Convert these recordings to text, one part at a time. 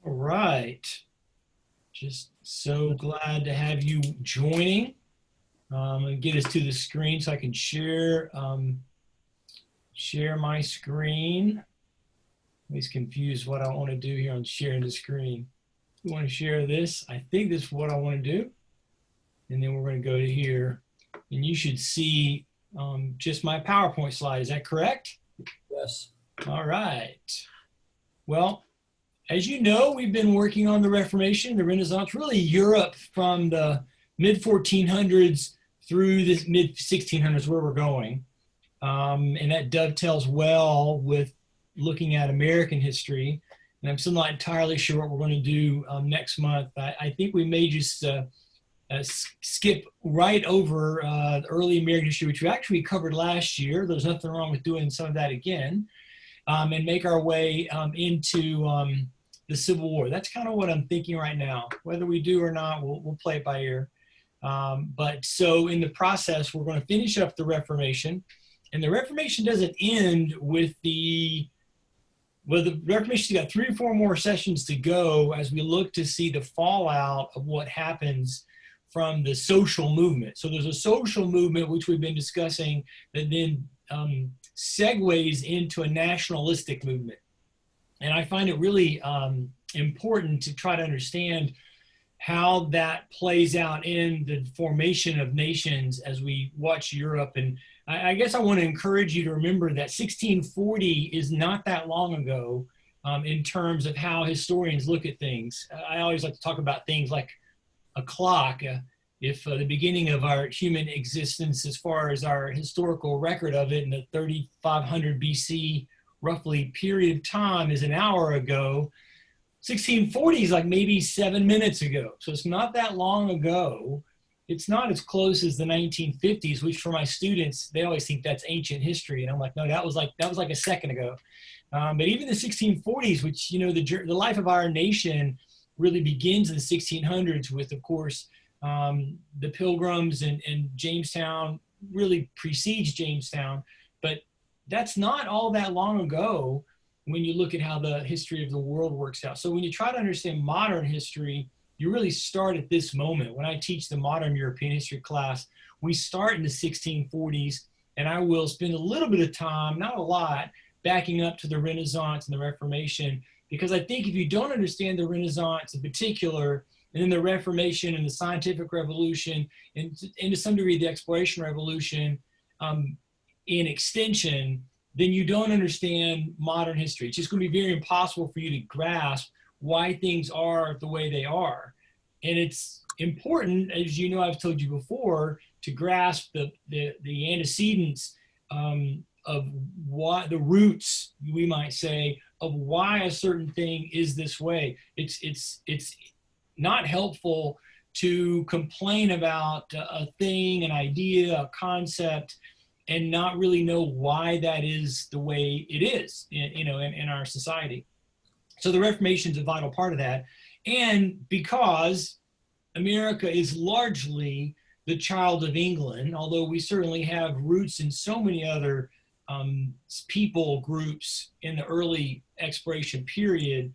All right. Just so glad to have you joining. And get us to the screen so I can share my screen. I'm always confused what I want to do here on sharing the screen. We want to share this. I think this is what I want to do. And then we're going to go to here. And you should see just my PowerPoint slide. Is that correct? Yes. All right. Well, as you know, we've been working on the Reformation, the Renaissance, really Europe from the mid-1400s through the mid-1600s where we're going. And that dovetails well with looking at American history. And I'm still not entirely sure what we're going to do next month. I think we may just skip right over the early American history, which we actually covered last year. There's nothing wrong with doing some of that again, and make our way into the Civil War. That's kind of what I'm thinking right now. Whether we do or not, we'll play it by ear. But so in the process, we're going to finish up the Reformation. And the Reformation doesn't end with the Reformation's got 3 or 4 more sessions to go as we look to see the fallout of what happens from the social movement. So there's a social movement, which we've been discussing, that then segues into a nationalistic movement. And I find it really important to try to understand how that plays out in the formation of nations as we watch Europe. And I guess I want to encourage you to remember that 1640 is not that long ago in terms of how historians look at things. I always like to talk about things like a clock. If the beginning of our human existence, as far as our historical record of it in the 3500 BC roughly period of time is an hour ago, 1640 is like maybe 7 minutes ago. So it's not that long ago. It's not as close as the 1950s, which for my students, they always think that's ancient history. And I'm like, no, that was like a second ago. But even the 1640s, which, you know, the life of our nation really begins in the 1600s with, of course, the Pilgrims and Jamestown really precedes Jamestown. But that's not all that long ago when you look at how the history of the world works out. So when you try to understand modern history, you really start at this moment. When I teach the modern European history class, we start in the 1640s, and I will spend a little bit of time, not a lot, backing up to the Renaissance and the Reformation, because I think if you don't understand the Renaissance in particular, and then the Reformation and the scientific revolution, and to some degree the exploration revolution in extension, then you don't understand modern history. It's just going to be very impossible for you to grasp why things are the way they are. And it's important, as you know, I've told you before, to grasp the antecedents of why, the roots, we might say, of why a certain thing is this way. It's not helpful to complain about a thing, an idea, a concept, and not really know why that is the way it is, in our society. So the Reformation is a vital part of that. And because America is largely the child of England, although we certainly have roots in so many other people groups in the early exploration period,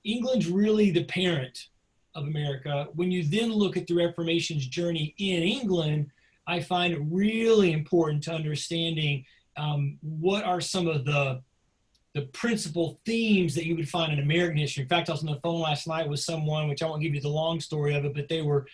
England's really the parent of America. When you then look at the Reformation's journey in England, I find it really important to understanding what are some of the principal themes that you would find in American history. In fact, I was on the phone last night with someone, which I won't give you the long story of it, but they were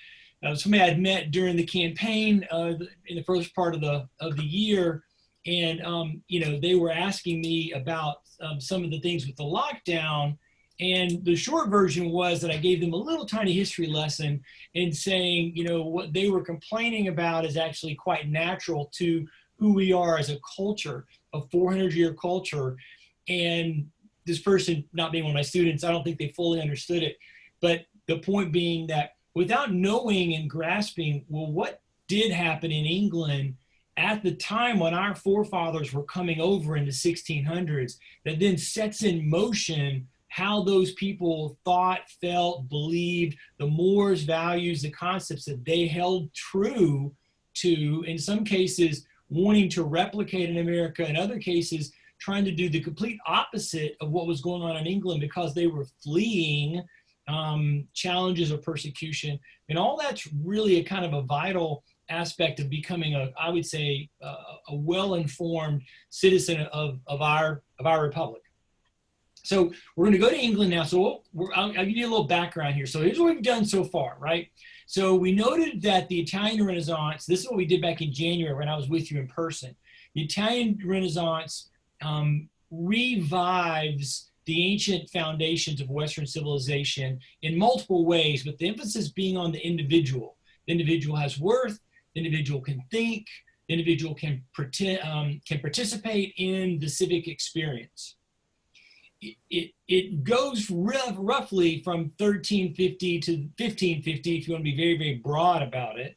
somebody I'd met during the campaign in the first part of the year, and they were asking me about some of the things with the lockdown. And the short version was that I gave them a little tiny history lesson in saying, what they were complaining about is actually quite natural to who we are as a culture, a 400-year culture. And this person, not being one of my students, I don't think they fully understood it. But the point being that without knowing and grasping, well, what did happen in England at the time when our forefathers were coming over in the 1600s, that then sets in motion how those people thought, felt, believed, the mores, values, the concepts that they held true to, in some cases, wanting to replicate in America, in other cases, trying to do the complete opposite of what was going on in England because they were fleeing challenges of persecution. And all that's really a kind of a vital aspect of becoming I would say, a well-informed citizen of our republic. So we're going to go to England now. So I'll give you a little background here. So here's what we've done so far, right? So we noted that the Italian Renaissance, this is what we did back in January when I was with you in person. The Italian Renaissance revives the ancient foundations of Western civilization in multiple ways, but the emphasis being on the individual. The individual has worth, the individual can think, the individual can participate in the civic experience. It goes roughly from 1350 to 1550, if you want to be very, very broad about it.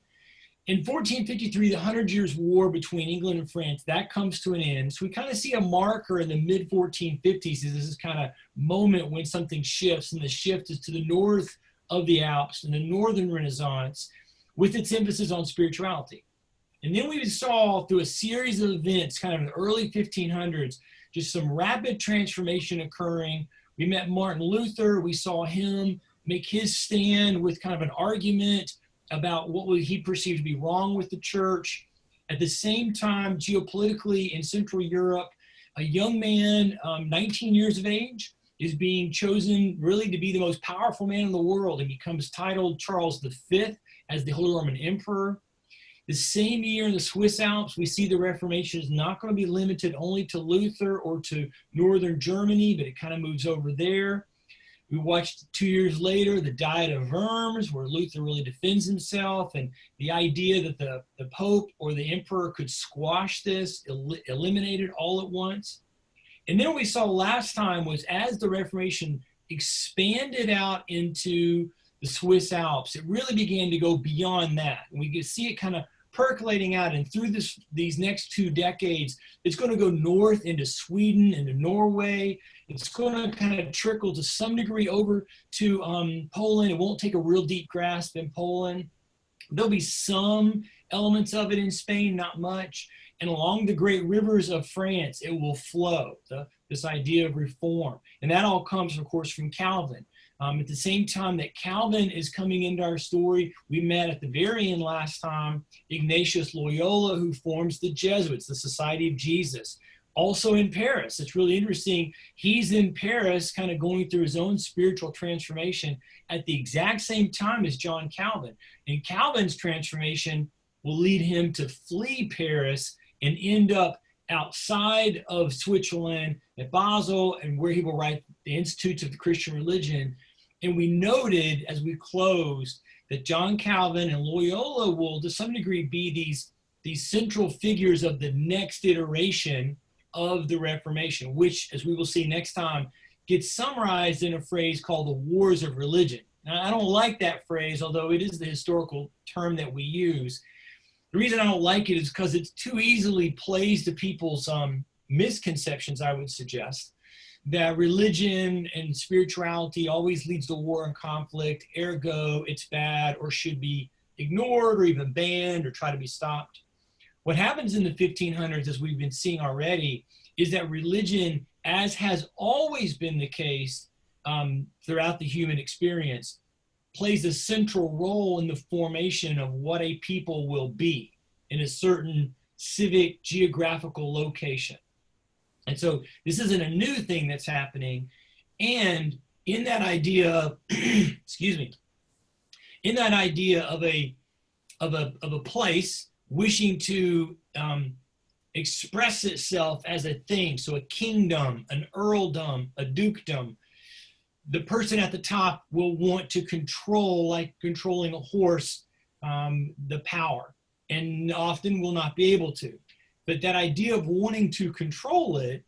In 1453, the 100 Years' War between England and France, that comes to an end. So we kind of see a marker in the mid-1450s as this is kind of moment when something shifts, and the shift is to the north of the Alps and the Northern Renaissance with its emphasis on spirituality. And then we saw through a series of events, kind of in the early 1500s, just some rapid transformation occurring. We met Martin Luther. We saw him make his stand with kind of an argument about what he perceived to be wrong with the church. At the same time, geopolitically in Central Europe, a young man, 19 years of age, is being chosen really to be the most powerful man in the world and becomes titled Charles V as the Holy Roman Emperor. The same year in the Swiss Alps, we see the Reformation is not going to be limited only to Luther or to Northern Germany, but it kind of moves over there. We watched 2 years later the Diet of Worms, where Luther really defends himself, and the idea that the Pope or the Emperor could squash this, eliminate it all at once. And then what we saw last time was as the Reformation expanded out into the Swiss Alps, it really began to go beyond that. And we could see it kind of percolating out, and through these next 2 decades, it's going to go north into Sweden, into Norway. It's going to kind of trickle to some degree over to Poland. It won't take a real deep grasp in Poland. There'll be some elements of it in Spain, not much. And along the great rivers of France, it will flow, this idea of reform. And that all comes, of course, from Calvin. At the same time that Calvin is coming into our story, we met at the very end last time Ignatius Loyola, who forms the Jesuits, the Society of Jesus. Also in Paris, it's really interesting. He's in Paris kind of going through his own spiritual transformation at the exact same time as John Calvin. And Calvin's transformation will lead him to flee Paris and end up outside of Switzerland at Basel, and where he will write the Institutes of the Christian Religion. And we noted as we closed that John Calvin and Loyola will to some degree be these central figures of the next iteration of the Reformation, which, as we will see next time, gets summarized in a phrase called the Wars of Religion. Now, I don't like that phrase, although it is the historical term that we use. The reason I don't like it is because it too easily plays to people's misconceptions, I would suggest, that religion and spirituality always leads to war and conflict, ergo it's bad or should be ignored or even banned or try to be stopped. What happens in the 1500s, as we've been seeing already, is that religion, as has always been the case throughout the human experience, plays a central role in the formation of what a people will be in a certain civic geographical location. And so this isn't a new thing that's happening. And in that idea, excuse me, in that idea of a place wishing to express itself as a thing, so a kingdom, an earldom, a dukedom, the person at the top will want to control, like controlling a horse, the power, and often will not be able to. But that idea of wanting to control it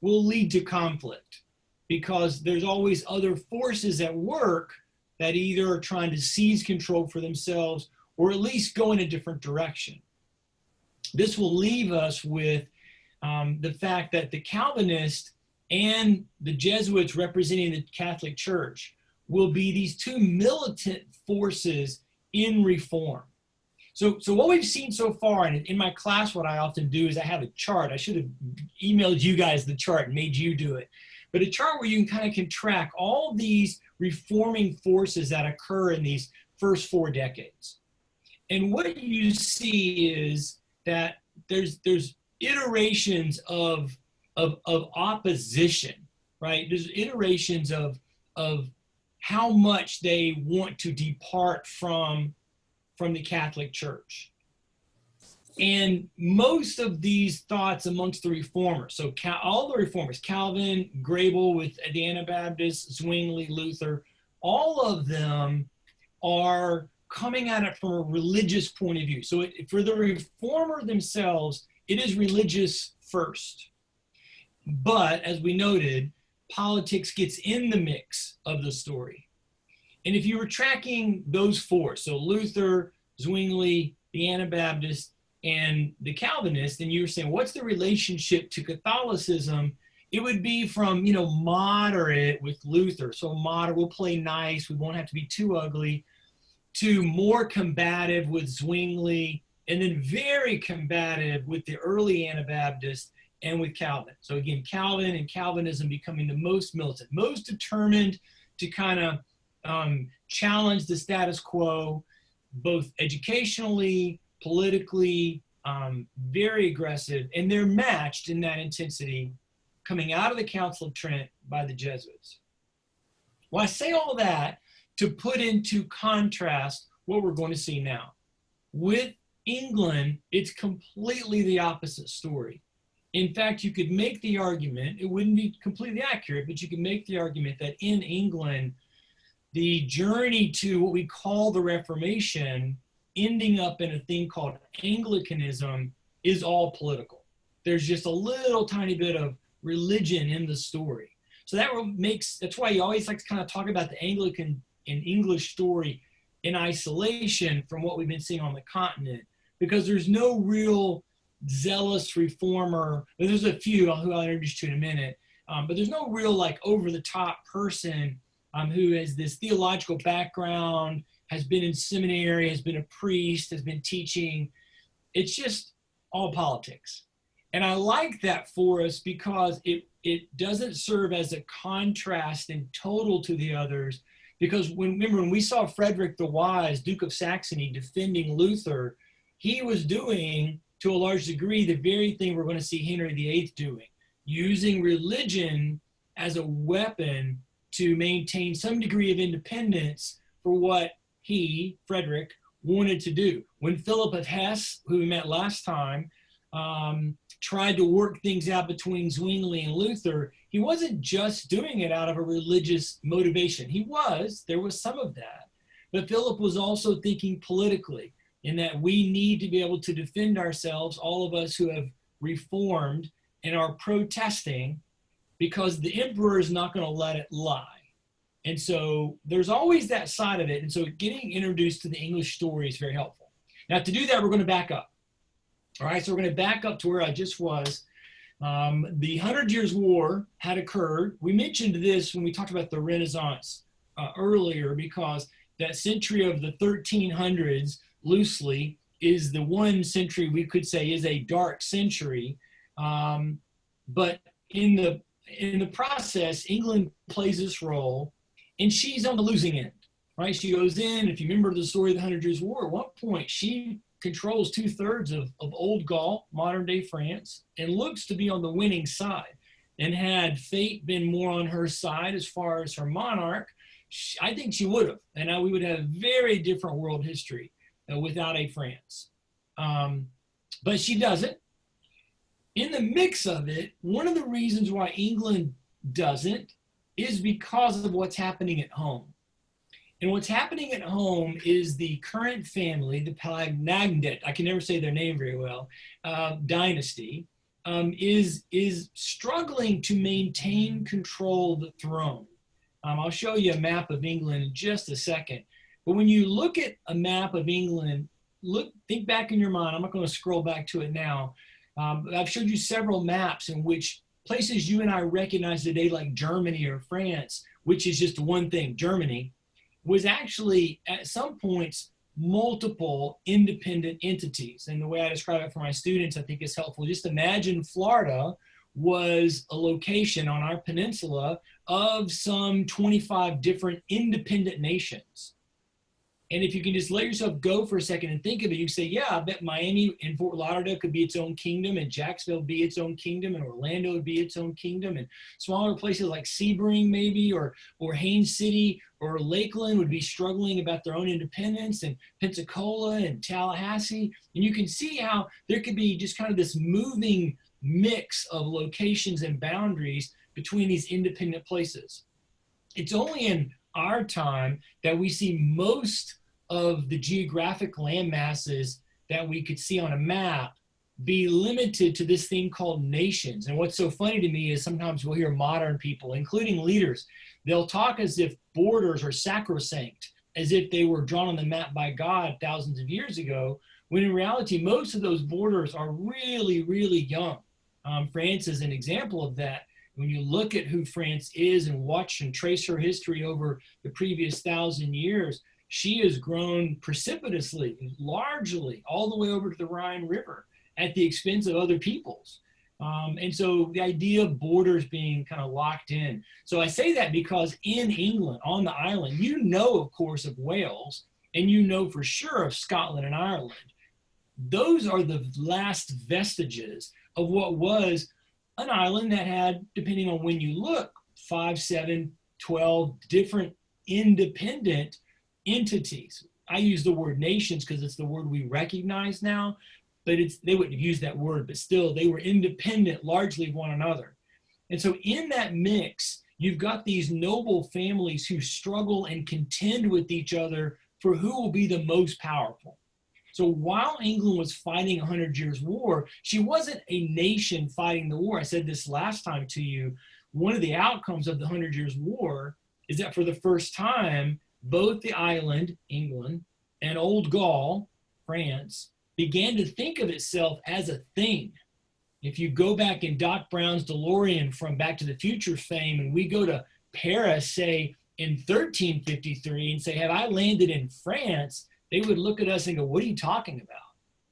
will lead to conflict, because there's always other forces at work that either are trying to seize control for themselves or at least go in a different direction. This will leave us with the fact that the Calvinists and the Jesuits representing the Catholic Church will be these two militant forces in reform. So what we've seen so far, and in my class, what I often do is I have a chart. I should have emailed you guys the chart and made you do it. But a chart where you can track all these reforming forces that occur in these first 4 decades. And what you see is that there's iterations of opposition, right? There's iterations of how much they want to depart from the Catholic Church. And most of these thoughts amongst the reformers, so all the reformers, Calvin, Grable with the Anabaptists, Zwingli, Luther, all of them are coming at it from a religious point of view. So for the reformer themselves, it is religious first. But as we noted, politics gets in the mix of the story. And if you were tracking those 4, so Luther, Zwingli, the Anabaptists, and the Calvinists, and you were saying, what's the relationship to Catholicism? It would be from, moderate with Luther. So moderate, we'll play nice, we won't have to be too ugly, to more combative with Zwingli, and then very combative with the early Anabaptists and with Calvin. So again, Calvin and Calvinism becoming the most militant, most determined to challenge the status quo, both educationally, politically, very aggressive, and they're matched in that intensity coming out of the Council of Trent by the Jesuits. Well, I say all that to put into contrast what we're going to see now. With England, it's completely the opposite story. In fact, you could make the argument, it wouldn't be completely accurate, but you could make the argument that in England, the journey to what we call the Reformation, ending up in a thing called Anglicanism, is all political. There's just a little tiny bit of religion in the story. So that's why you always like to talk about the Anglican and English story in isolation from what we've been seeing on the continent, because there's no real zealous reformer. There's a few who I'll introduce to in a minute, but there's no real over-the-top person who has this theological background, has been in seminary, has been a priest, has been teaching. It's just all politics. And I like that for us because it doesn't serve as a contrast in total to the others. Because remember, when we saw Frederick the Wise, Duke of Saxony, defending Luther, he was doing, to a large degree, the very thing we're going to see Henry VIII doing, using religion as a weapon to maintain some degree of independence for what he, Frederick, wanted to do. When Philip of Hesse, who we met last time, tried to work things out between Zwingli and Luther, he wasn't just doing it out of a religious motivation. There was some of that. But Philip was also thinking politically, in that we need to be able to defend ourselves, all of us who have reformed and are protesting, because the emperor is not going to let it lie. And so there's always that side of it. And so getting introduced to the English story is very helpful. Now, to do that, we're going to back up. All right, so we're going to back up to where I just was. The 100 Years' War had occurred. We mentioned this when we talked about the Renaissance earlier, because that century of the 1300s, loosely, is the one century we could say is a dark century. But in the process, England plays this role, and she's on the losing end, right? She goes in, if you remember the story of the 100 Years' War, at one point she controls 2/3 of Old Gaul, modern day France, and looks to be on the winning side. And had fate been more on her side as far as her monarch, I think she would have. And now we would have a very different world history without a France. But she doesn't. In the mix of it, one of the reasons why England doesn't is because of what's happening at home. And what's happening at home is the current family, the Plantagenet, I can never say their name very well, dynasty, is struggling to maintain control of the throne. I'll show you a map of England in just a second. But when you look at a map of England, think back in your mind. I'm not going to scroll back to it now. I've showed you several maps in which places you and I recognize today, like Germany or France, which is just one thing, Germany, was actually at some points multiple independent entities. And the way I describe it for my students, I think is helpful. Just imagine Florida was a location on our peninsula of some 25 different independent nations. And if you can just let yourself go for a second and think of it, you can say, yeah, I bet Miami and Fort Lauderdale could be its own kingdom, and Jacksonville would be its own kingdom, and Orlando would be its own kingdom, and smaller places like Sebring maybe, or Haines City or Lakeland would be struggling about their own independence, and Pensacola and Tallahassee. And you can see how there could be just kind of this moving mix of locations and boundaries between these independent places. It's only in our time that we see most of the geographic land masses that we could see on a map be limited to this thing called nations. And what's so funny to me is sometimes we'll hear modern people, including leaders, they'll talk as if borders are sacrosanct, as if they were drawn on the map by God thousands of years ago, when in reality, most of those borders are really, really young. France is an example of that. When you look at who France is and watch and trace her history over the previous 1,000 years, she has grown precipitously, largely, all the way over to the Rhine River at the expense of other peoples. And so the idea of borders being kind of locked in. So I say that because in England, on the island, you know, of course, of Wales, and you know for sure of Scotland and Ireland. Those are the last vestiges of what was an island that had, depending on when you look, 5, 7, 12 different independent entities. I use the word nations because it's the word we recognize now, but they wouldn't have used that word, but still they were independent largely of one another. And so in that mix, you've got these noble families who struggle and contend with each other for who will be the most powerful. So while England was fighting 100 Years' War, she wasn't a nation fighting the war. I said this last time to you. One of the outcomes of the 100 Years' War is that for the first time, both the island, England, and Old Gaul, France, began to think of itself as a thing. If you go back in Doc Brown's DeLorean from Back to the Future fame, and we go to Paris, say, in 1353, and say, have I landed in France? They would look at us and go, what are you talking about?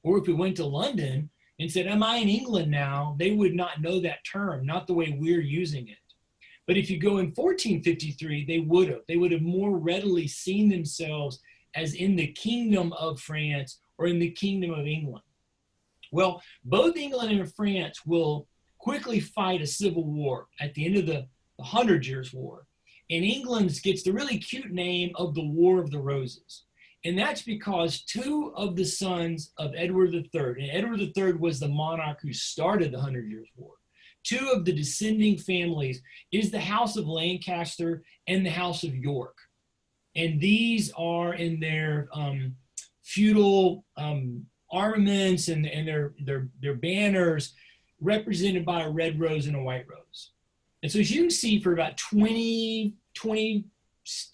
Or if we went to London and said, am I in England now? They would not know that term, not the way we're using it. But if you go in 1453, they would have. They would have more readily seen themselves as in the kingdom of France or in the kingdom of England. Well, both England and France will quickly fight a civil war at the end of the 100 Years' War. And England gets the really cute name of the War of the Roses. And that's because two of the sons of Edward III, and Edward III was the monarch who started the 100 Years' War, two of the descending families is the House of Lancaster and the House of York. And these are in their feudal armaments and their banners represented by a red rose and a white rose. And so as you can see, for about 22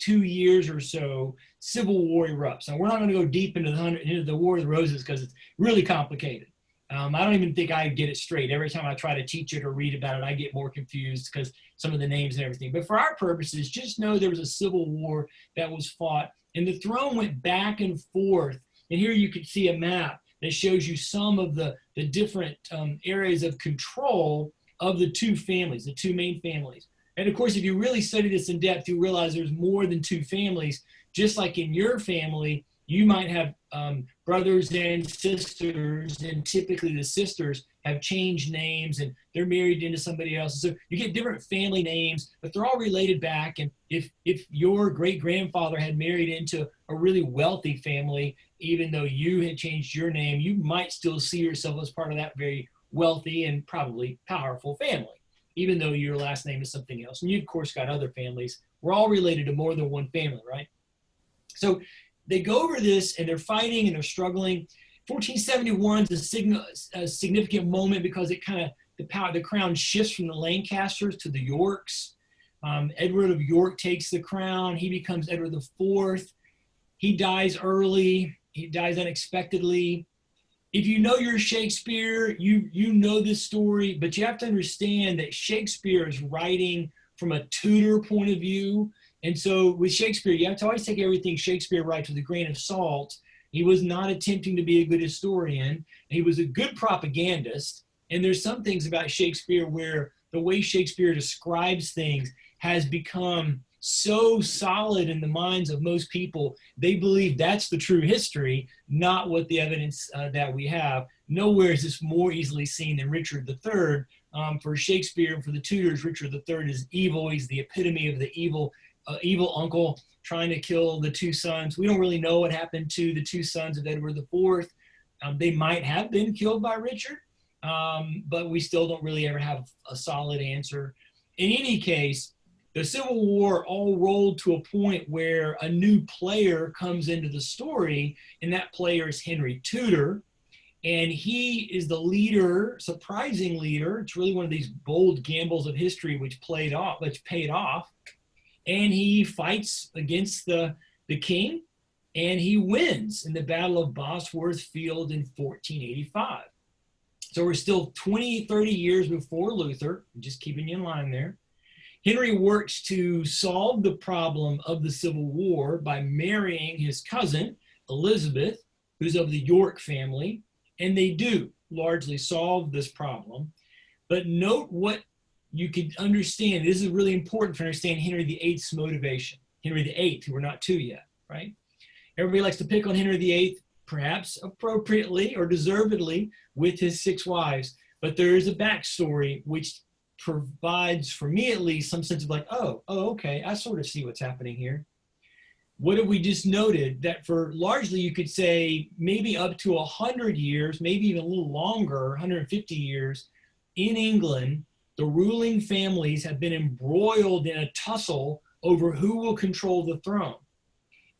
years or so, civil war erupts. Now, we're not going to go deep into the War of the Roses because it's really complicated. I don't even think I get it straight. Every time I try to teach it or read about it, I get more confused because some of the names and everything. But for our purposes, just know there was a civil war that was fought, and the throne went back and forth. And here you can see a map that shows you some of the different areas of control of the two families, the two main families. And of course, if you really study this in depth, you realize there's more than two families. Just like in your family, you might have brothers and sisters, and typically the sisters have changed names and they're married into somebody else. So you get different family names, but they're all related back. And if your great-grandfather had married into a really wealthy family, even though you had changed your name, you might still see yourself as part of that very wealthy and probably powerful family, even though your last name is something else. And you, of course, got other families. We're all related to more than one family, right? So they go over this and they're fighting and they're struggling. 1471 is a significant moment because it kind of, the crown shifts from the Lancasters to the Yorks. Edward of York takes the crown. He becomes Edward IV. He dies early. He dies unexpectedly. If you know your Shakespeare, you know this story, but you have to understand that Shakespeare is writing from a Tudor point of view. And so with Shakespeare, you have to always take everything Shakespeare writes with a grain of salt, He was not attempting to be a good historian. He was a good propagandist. And there's some things about Shakespeare where the way Shakespeare describes things has become so solid in the minds of most people, they believe that's the true history, not what the evidence that we have. Nowhere is this more easily seen than Richard III. For Shakespeare and for the Tudors, Richard III is evil. He's the epitome of the evil uncle trying to kill the two sons. We don't really know what happened to the two sons of Edward IV. They might have been killed by Richard, but we still don't really ever have a solid answer. In any case, the Civil War all rolled to a point where a new player comes into the story, and that player is Henry Tudor. And he is the leader, surprising leader. It's really one of these bold gambles of history which paid off. And he fights against the king, and he wins in the Battle of Bosworth Field in 1485. So we're still 20, 30 years before Luther. I'm just keeping you in line there. Henry works to solve the problem of the Civil War by marrying his cousin, Elizabeth, who's of the York family, and they do largely solve this problem. But note what you could understand. This is really important to understand Henry VIII's motivation. Henry VIII, who we're not to yet, right? Everybody likes to pick on Henry VIII, perhaps appropriately or deservedly, with his 6 wives. But there is a backstory which provides, for me at least, some sense of like, oh, okay, I sort of see what's happening here. What have we just noted? That for largely, you could say, maybe up to 100 years, maybe even a little longer, 150 years, in England, the ruling families have been embroiled in a tussle over who will control the throne.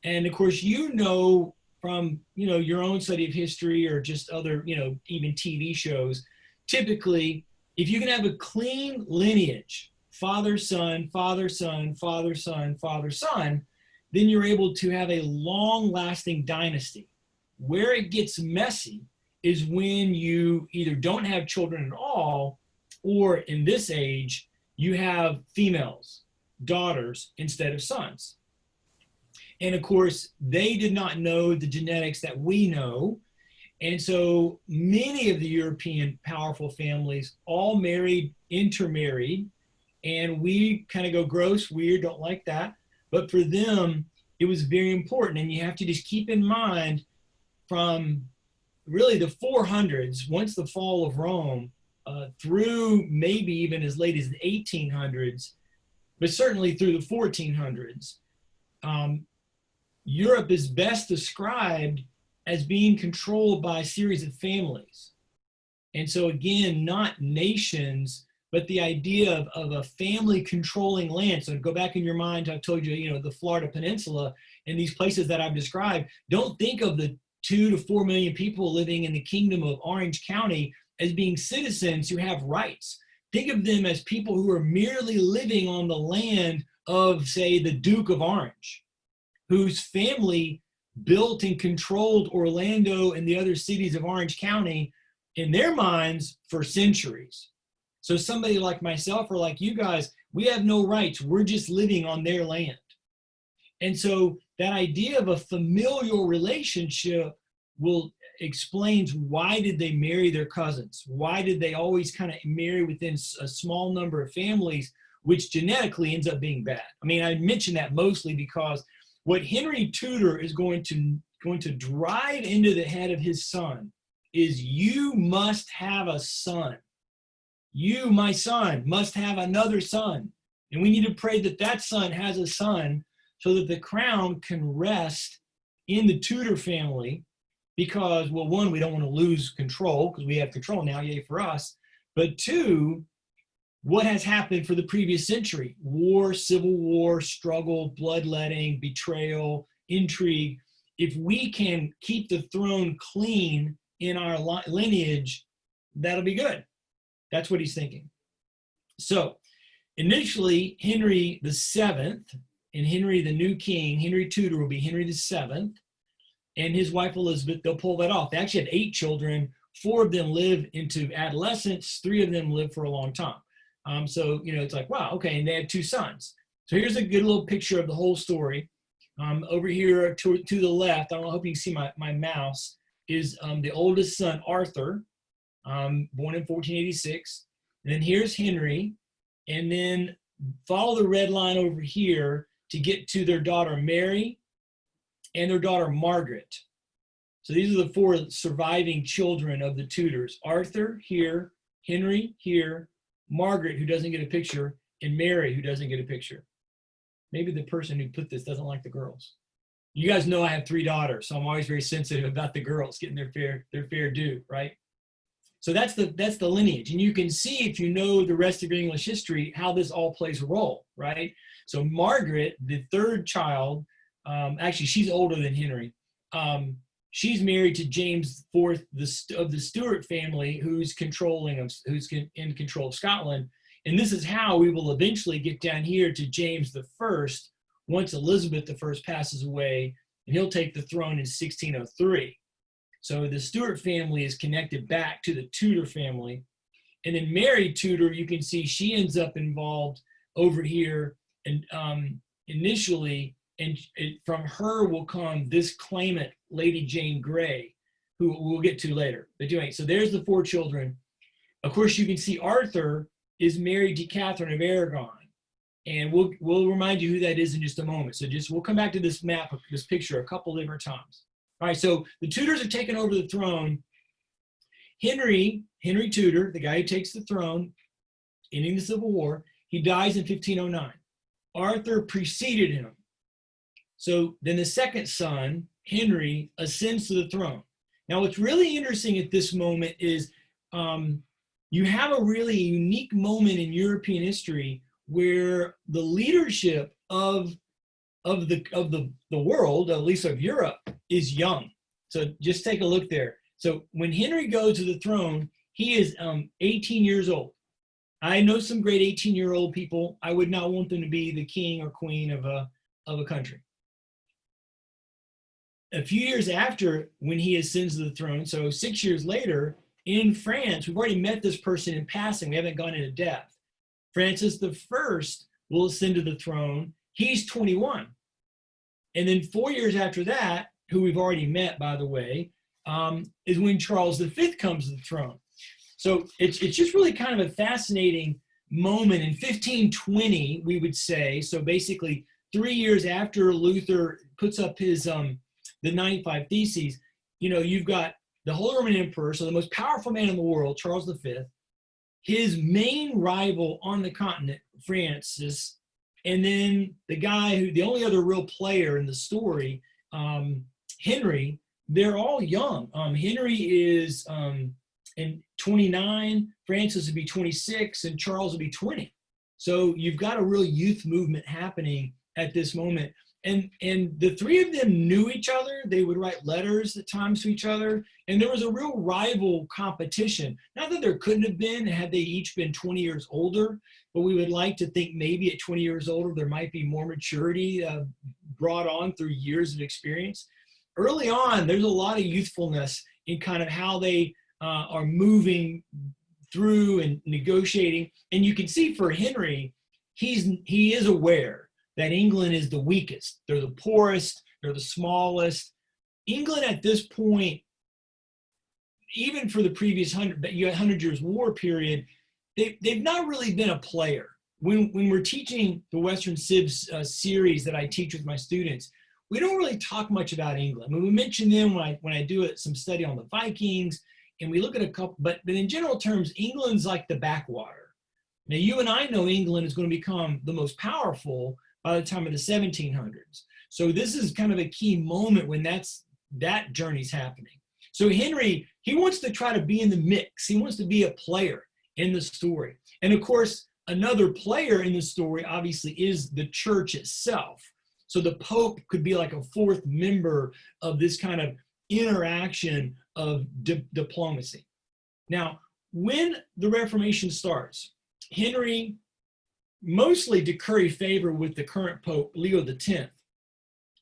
And of course, you know from your own study of history or just other, even TV shows, typically, if you can have a clean lineage, father, son, father, son, father, son, father, son, then you're able to have a long-lasting dynasty. Where it gets messy is when you either don't have children at all, or in this age, you have females, daughters, instead of sons. And of course, they did not know the genetics that we know. And so many of the European powerful families all married, intermarried, and we kind of go gross, weird, don't like that. But for them, it was very important. And you have to just keep in mind from really the 400s, once the fall of Rome, through maybe even as late as the 1800s, but certainly through the 1400s, Europe is best described as being controlled by a series of families. And so again, not nations, but the idea of a family controlling land. So to go back in your mind, I've told you, the Florida Peninsula and these places that I've described, don't think of the 2 to 4 million people living in the kingdom of Orange County as being citizens who have rights. Think of them as people who are merely living on the land of, say, the Duke of Orange, whose family built and controlled Orlando and the other cities of Orange County in their minds for centuries. So somebody like myself or like you guys, we have no rights. We're just living on their land. And so that idea of a familial relationship explains why did they marry their cousins? Why did they always kind of marry within a small number of families, which genetically ends up being bad? I mean, I mention that mostly because what Henry Tudor is going to drive into the head of his son is, you must have a son. You, my son, must have another son. And we need to pray that that son has a son so that the crown can rest in the Tudor family because, well, one, we don't want to lose control because we have control now, yay for us. But two, what has happened for the previous century? War, civil war, struggle, bloodletting, betrayal, intrigue. If we can keep the throne clean in our lineage, that'll be good. That's what he's thinking. So initially, Henry VII and Henry, the new king, Henry Tudor, will be Henry VII, and his wife Elizabeth. They'll pull that off. They actually have 8 children. 4 of them live into adolescence. 3 of them live for a long time. So, it's like, wow, okay, and they had 2 sons. So here's a good little picture of the whole story. Over here to the left, I hope you can see my mouse, is the oldest son, Arthur, born in 1486. And then here's Henry. And then follow the red line over here to get to their daughter, Mary, and their daughter, Margaret. So these are the four surviving children of the Tudors. Arthur here, Henry here, Margaret, who doesn't get a picture, and Mary, who doesn't get a picture. Maybe the person who put this doesn't like the girls. You guys know I have 3 daughters, so I'm always very sensitive about the girls getting their fair due, right? So that's the lineage. And you can see, if you know the rest of your English history, how this all plays a role, right? So Margaret, the 3rd child, actually she's older than Henry. She's married to James IV of the Stuart family, who's in control of Scotland. And this is how we will eventually get down here to James I once Elizabeth I passes away, and he'll take the throne in 1603. So the Stuart family is connected back to the Tudor family. And then Mary Tudor, you can see she ends up involved over here, and initially, and from her will come this claimant, Lady Jane Grey, who we'll get to later. But anyway, so there's the 4 children. Of course, you can see Arthur is married to Catherine of Aragon. And we'll remind you who that is in just a moment. So we'll come back to this map, this picture, a couple different times. All right, so the Tudors have taken over the throne. Henry Tudor, the guy who takes the throne, ending the Civil War, he dies in 1509. Arthur preceded him. So then the 2nd son, Henry, ascends to the throne. Now, what's really interesting at this moment is you have a really unique moment in European history where the leadership of the world, at least of Europe, is young. So just take a look there. So when Henry goes to the throne, he is 18 years old. I know some great 18-year-old people. I would not want them to be the king or queen of a country. A few years after, when he ascends to the throne, so 6 years later, in France, we've already met this person in passing. We haven't gone into depth. Francis I will ascend to the throne. He's 21. And then 4 years after that, who we've already met, by the way, is when Charles V comes to the throne. So it's just really kind of a fascinating moment. In 1520, we would say, so basically 3 years after Luther puts up his the 95 Theses, you've got the Holy Roman Emperor, so the most powerful man in the world, Charles V, his main rival on the continent, Francis, and then the only other real player in the story, Henry. They're all young. Henry is in 29, Francis would be 26, and Charles would be 20. So you've got a real youth movement happening at this moment. And the 3 of them knew each other. They would write letters at times to each other. And there was a real rival competition. Not that there couldn't have been had they each been 20 years older, but we would like to think maybe at 20 years older, there might be more maturity brought on through years of experience. Early on, there's a lot of youthfulness in kind of how they are moving through and negotiating. And you can see for Henry, he is aware that England is the weakest. They're the poorest, they're the smallest. England at this point, even for the previous 100 years war period, they've not really been a player. When we're teaching the Western Civs series that I teach with my students, we don't really talk much about England. When we mention them, when I do some study on the Vikings, and we look at a couple, but in general terms, England's like the backwater. Now, you and I know England is going to become the most powerful by the time of the 1700s. So this is kind of a key moment when that journey's happening. So Henry, he wants to try to be in the mix. He wants to be a player in the story. And of course, another player in the story obviously is the church itself. So the Pope could be like a 4th member of this kind of interaction of diplomacy. Now, when the Reformation starts, Henry, mostly to curry favor with the current Pope, Leo X,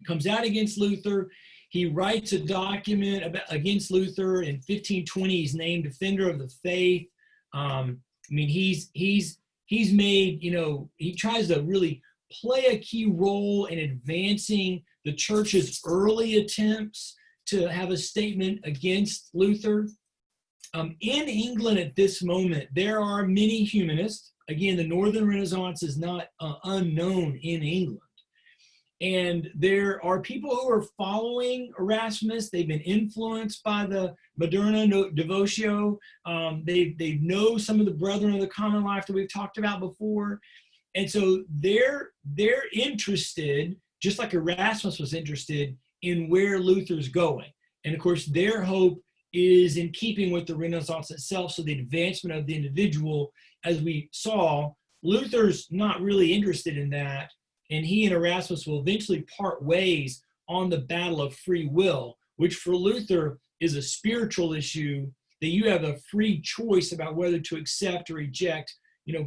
comes out against Luther. He writes a document against Luther in 1520. He's named Defender of the Faith. He's made, he tries to really play a key role in advancing the church's early attempts to have a statement against Luther. In England at this moment, there are many humanists. Again, the Northern Renaissance is not unknown in England. And there are people who are following Erasmus. They've been influenced by the Moderna Devotio. They know some of the Brethren of the Common Life that we've talked about before. And so they're interested, just like Erasmus was interested, in where Luther's going. And of course, their hope is in keeping with the Renaissance itself, so the advancement of the individual. As we saw, Luther's not really interested in that, and he and Erasmus will eventually part ways on the battle of free will, which for Luther is a spiritual issue, that you have a free choice about whether to accept or reject,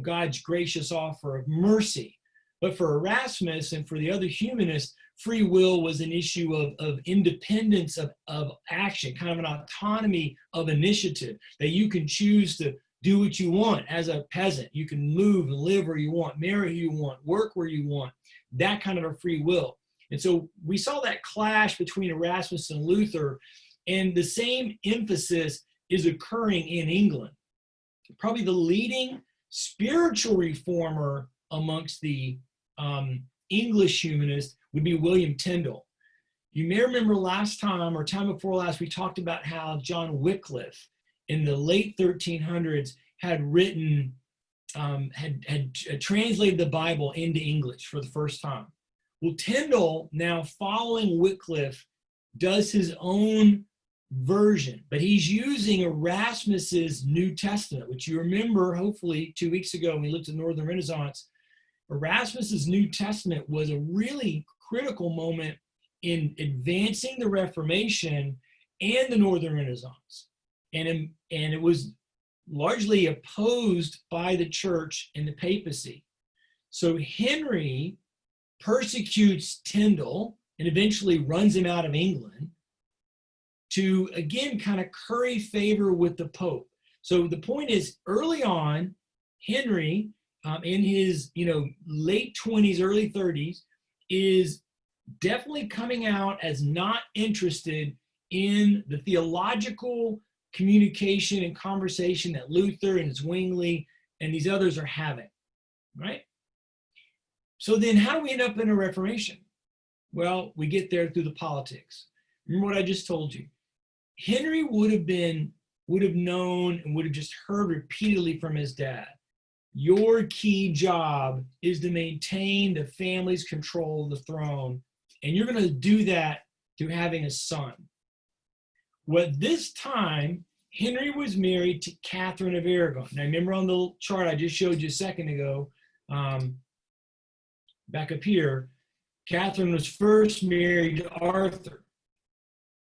God's gracious offer of mercy. But for Erasmus and for the other humanists, free will was an issue of independence of action, kind of an autonomy of initiative, that you can choose to do what you want as a peasant. You can move and live where you want, marry who you want, work where you want, that kind of a free will. And so we saw that clash between Erasmus and Luther, and the same emphasis is occurring in England. Probably the leading spiritual reformer amongst the English humanists would be William Tyndale. You may remember last time or time before last, we talked about how John Wycliffe in the late 1300s had written, had translated the Bible into English for the first time. Well, Tyndale, now following Wycliffe, does his own version, but he's using Erasmus's New Testament, which you remember, hopefully, 2 weeks ago when we looked at Northern Renaissance. Erasmus's New Testament was a really critical moment in advancing the Reformation and the Northern Renaissance. And it was largely opposed by the church and the papacy. So Henry persecutes Tyndale and eventually runs him out of England to, again, kind of curry favor with the Pope. So the point is, early on, Henry, in his late 20s, early 30s, is definitely coming out as not interested in the theological communication and conversation that Luther and Zwingli and these others are having, right? So then how do we end up in a Reformation? Well, we get there through the politics. Remember what I just told you. Henry would have known and would have just heard repeatedly from his dad, your key job is to maintain the family's control of the throne, and you're going to do that through having a son. Well, at this time, Henry was married to Catherine of Aragon. Now, remember on the chart I just showed you a second ago, back up here, Catherine was first married to Arthur.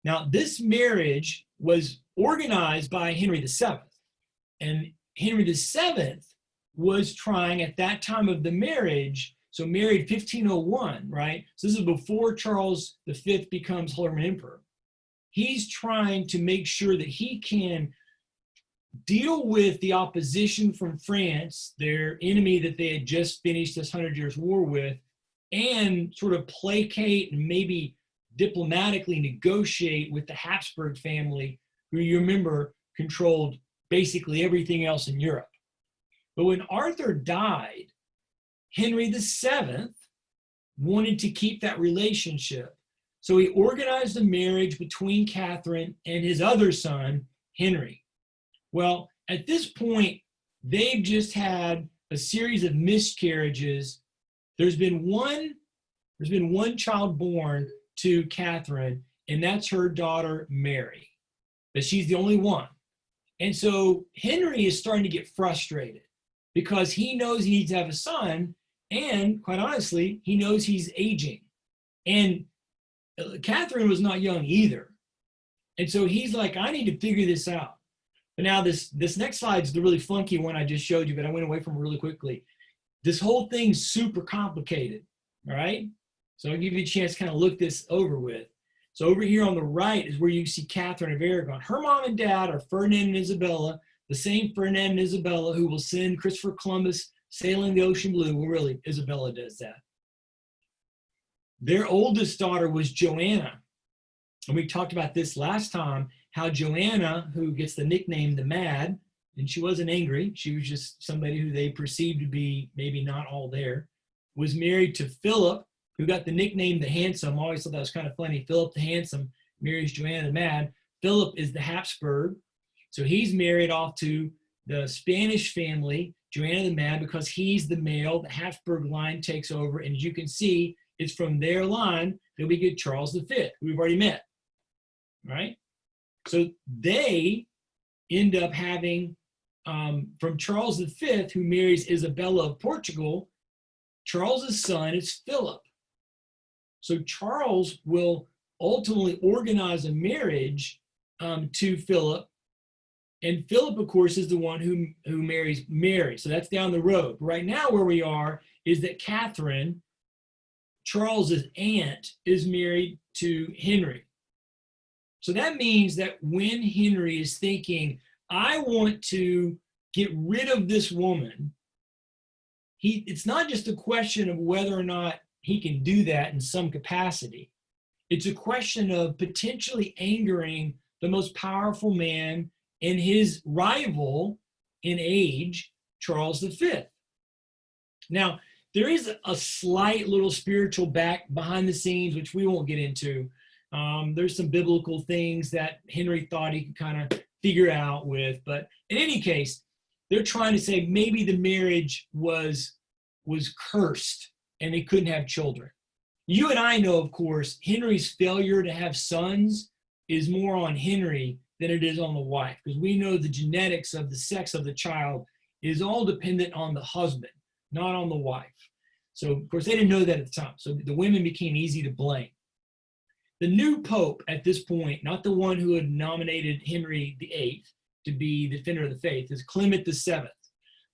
Now, this marriage was organized by Henry VII, and Henry VII was trying at that time of the marriage, so married 1501, right? So this is before Charles V becomes Holy Roman Emperor. He's trying to make sure that he can deal with the opposition from France, their enemy that they had just finished this 100 Years' War with, and sort of placate and maybe diplomatically negotiate with the Habsburg family, who you remember controlled basically everything else in Europe. But when Arthur died, Henry VII wanted to keep that relationship. So he organized a marriage between Catherine and his other son, Henry. Well, at this point, they've just had a series of miscarriages. There's been one child born to Catherine, and that's her daughter, Mary. But she's the only one. And so Henry is starting to get frustrated because he knows he needs to have a son, and quite honestly, he knows he's aging. And Catherine was not young either. And so he's like, I need to figure this out. But now this next slide is the really funky one I just showed you, but I went away from it really quickly. This whole thing's super complicated, all right? So I'll give you a chance to kind of look this over with. So over here on the right is where you see Catherine of Aragon. Her mom and dad are Ferdinand and Isabella, the same Ferdinand and Isabella who will send Christopher Columbus sailing the ocean blue. Well, really, Isabella does that. Their oldest daughter was Joanna. And we talked about this last time, how Joanna, who gets the nickname the Mad, and she wasn't angry, she was just somebody who they perceived to be maybe not all there, was married to Philip, who got the nickname the Handsome. I always thought that was kind of funny. Philip the Handsome marries Joanna the Mad. Philip is the Habsburg. So he's married off to the Spanish family, Joanna the Mad, because he's the male. The Habsburg line takes over. And as you can see, it's from their line that we get Charles V, who we've already met, right? So they end up having, from Charles V, who marries Isabella of Portugal, Charles's son is Philip. So Charles will ultimately organize a marriage to Philip. And Philip, of course, is the one who marries Mary. So that's down the road. Right now where we are is that Catherine, Charles's aunt, is married to Henry. So that means that when Henry is thinking, I want to get rid of this woman, it's not just a question of whether or not he can do that in some capacity. It's a question of potentially angering the most powerful man and his rival in age, Charles V. Now, there is a slight little spiritual back behind the scenes, which we won't get into. There's some biblical things that Henry thought he could kind of figure out with. But in any case, they're trying to say maybe the marriage was cursed and they couldn't have children. You and I know, of course, Henry's failure to have sons is more on Henry than it is on the wife, because we know the genetics of the sex of the child is all dependent on the husband, not on the wife. So, of course, they didn't know that at the time. So the women became easy to blame. The new pope at this point, not the one who had nominated Henry VIII to be the defender of the faith, is Clement VII.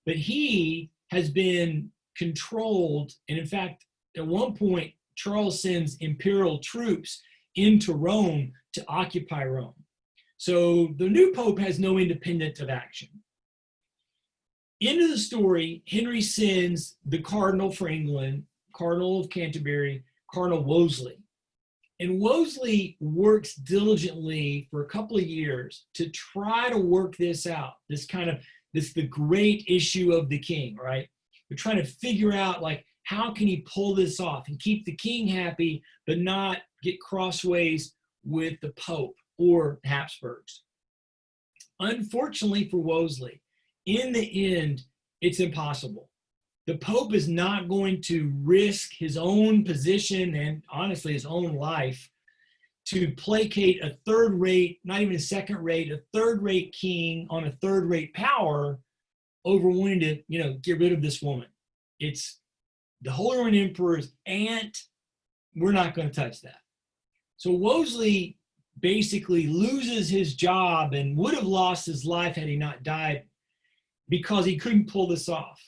But he has been controlled, and in fact, at one point, Charles sends imperial troops into Rome to occupy Rome. So the new pope has no independence of action. Into the story, Henry sends the cardinal for England, Cardinal of Canterbury, Cardinal Wolsey. And Wolsey works diligently for a couple of years to try to work this out, the great issue of the king, right? They're trying to figure out, like, how can he pull this off and keep the king happy, but not get crossways with the Pope or Habsburgs. Unfortunately for Wolsey, in the end, it's impossible. The Pope is not going to risk his own position and honestly his own life to placate a third-rate, not even a second-rate, a third-rate king on a third-rate power over wanting to, get rid of this woman. It's the Holy Roman Emperor's aunt. We're not going to touch that. So Wolsey basically loses his job and would have lost his life had he not died because he couldn't pull this off.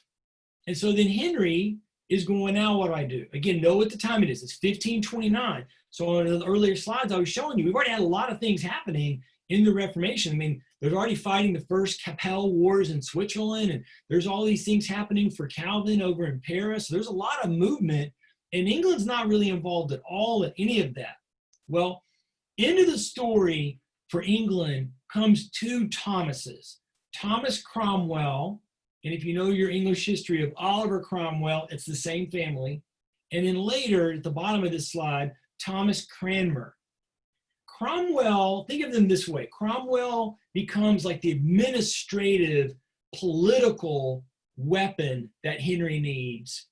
And so then Henry is going, now what do I do? Again, know what the time it is. It's 1529. So on the earlier slides I was showing you, we've already had a lot of things happening in the Reformation. I mean, they're already fighting the first Capelle Wars in Switzerland, and there's all these things happening for Calvin over in Paris. So there's a lot of movement, and England's not really involved at all in any of that. Well, into the story for England comes two Thomases. Thomas Cromwell, and if you know your English history of Oliver Cromwell, it's the same family. And then later, at the bottom of this slide, Thomas Cranmer. Cromwell, think of them this way. Cromwell becomes like the administrative, political weapon that Henry needs.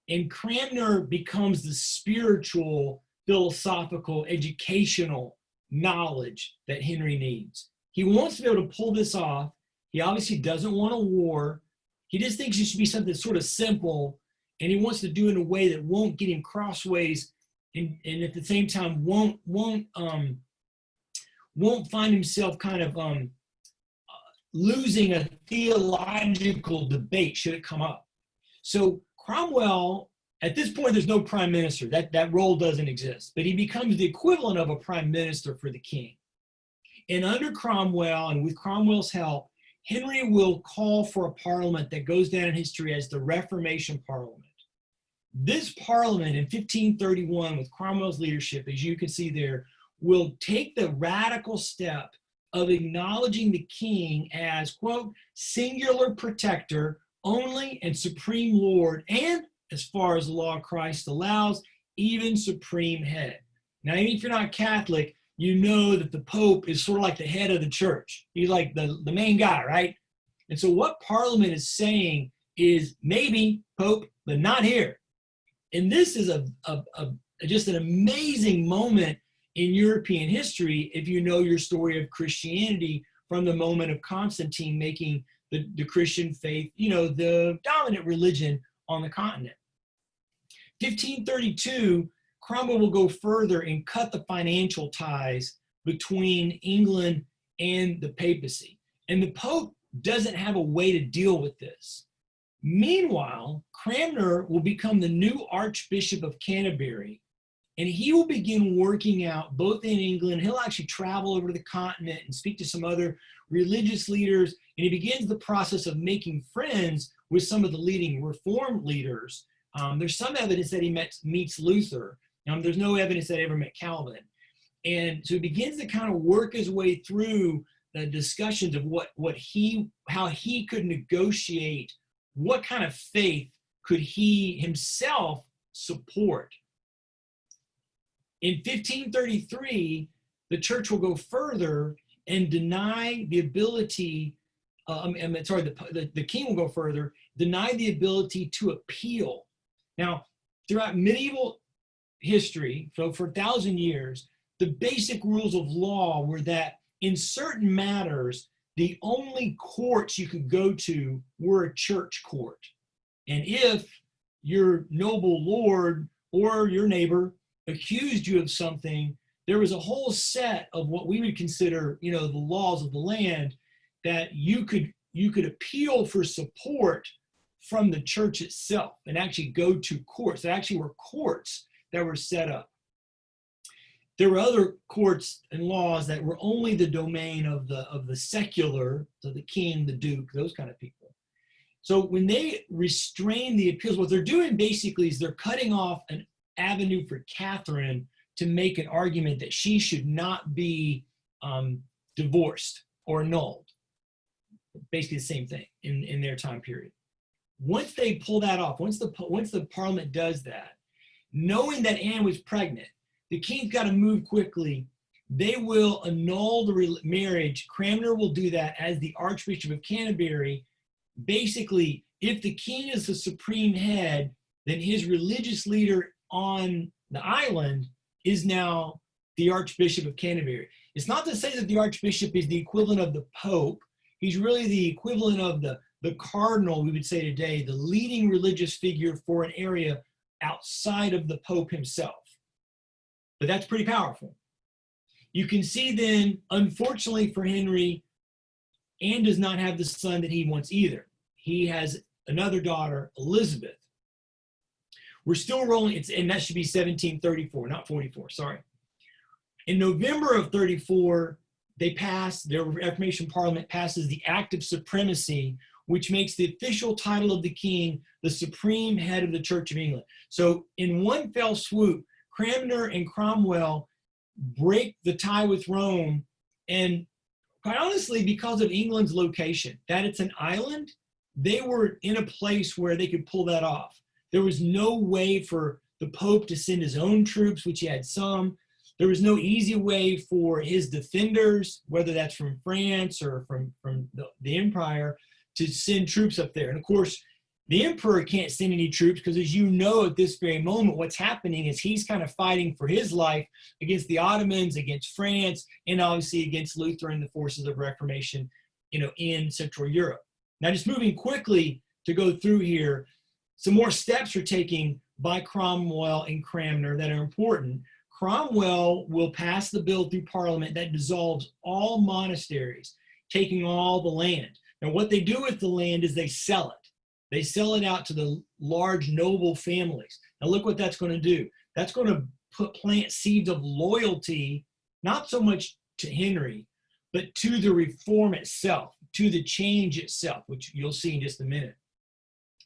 And Cranmer becomes the spiritual, philosophical, educational knowledge that Henry needs. He wants to be able to pull this off. He obviously doesn't want a war. He just thinks it should be something sort of simple, and he wants to do it in a way that won't get him crossways, and at the same time won't find himself kind of losing a theological debate should it come up. So Cromwell, at this point, there's no prime minister. That role doesn't exist, but he becomes the equivalent of a prime minister for the king. And under Cromwell, and with Cromwell's help, Henry will call for a parliament that goes down in history as the Reformation Parliament. This Parliament in 1531, with Cromwell's leadership, as you can see there, will take the radical step of acknowledging the king as, quote, singular protector only and supreme lord, and, as far as the law of Christ allows, even supreme head. Now, even if you're not Catholic, you know that the Pope is sort of like the head of the church. He's like the main guy, right? And so what Parliament is saying is, maybe Pope, but not here. And this is just an amazing moment in European history if you know your story of Christianity from the moment of Constantine making the Christian faith, you know, the dominant religion on the continent. 1532, Cromwell will go further and cut the financial ties between England and the papacy. And the Pope doesn't have a way to deal with this. Meanwhile, Cranmer will become the new Archbishop of Canterbury, and he will begin working out both in England. He'll actually travel over to the continent and speak to some other religious leaders, and he begins the process of making friends with some of the leading Reformed leaders. There's some evidence that he meets Luther. There's no evidence that he ever met Calvin. And so he begins to kind of work his way through the discussions of how he could negotiate, what kind of faith could he himself support. In 1533, the church will go further and deny the ability, the king will go further, deny the ability to appeal. Now, throughout medieval history, so for 1,000 years, the basic rules of law were that in certain matters, the only courts you could go to were a church court. And if your noble lord or your neighbor accused you of something, there was a whole set of what we would consider, you know, the laws of the land that you could appeal for support from the church itself and actually go to courts. There actually were courts that were set up. There were other courts and laws that were only the domain of the secular, so the king, the duke, those kind of people. So when they restrain the appeals, what they're doing basically is they're cutting off an avenue for Catherine to make an argument that she should not be divorced or annulled. Basically the same thing in their time period. Once they pull that off, once the Parliament does that, knowing that Anne was pregnant, the king's got to move quickly. They will annul the marriage. Cranmer will do that as the Archbishop of Canterbury. Basically, if the king is the supreme head, then his religious leader on the island is now the Archbishop of Canterbury. It's not to say that the Archbishop is the equivalent of the Pope. He's really the equivalent of the cardinal, we would say today, the leading religious figure for an area outside of the Pope himself. But that's pretty powerful. You can see then, unfortunately for Henry, Anne does not have the son that he wants either. He has another daughter, Elizabeth. We're still rolling, and that should be 1734, not 44, sorry. In November of 34, their Reformation Parliament passes the Act of Supremacy, which makes the official title of the king the supreme head of the Church of England. So in one fell swoop, Cranmer and Cromwell break the tie with Rome, and quite honestly, because of England's location, that it's an island, they were in a place where they could pull that off. There was no way for the Pope to send his own troops, which he had some. There was no easy way for his defenders, whether that's from France or from the Empire, to send troops up there. And of course, the emperor can't send any troops because, as you know, at this very moment, what's happening is he's kind of fighting for his life against the Ottomans, against France, and obviously against Luther and the forces of Reformation, you know, in Central Europe. Now, just moving quickly to go through here, some more steps are taken by Cromwell and Cranmer that are important. Cromwell will pass the bill through Parliament that dissolves all monasteries, taking all the land. Now, what they do with the land is they sell it. They sell it out to the large noble families. Now look what that's going to do. That's going to plant seeds of loyalty, not so much to Henry, but to the reform itself, to the change itself, which you'll see in just a minute.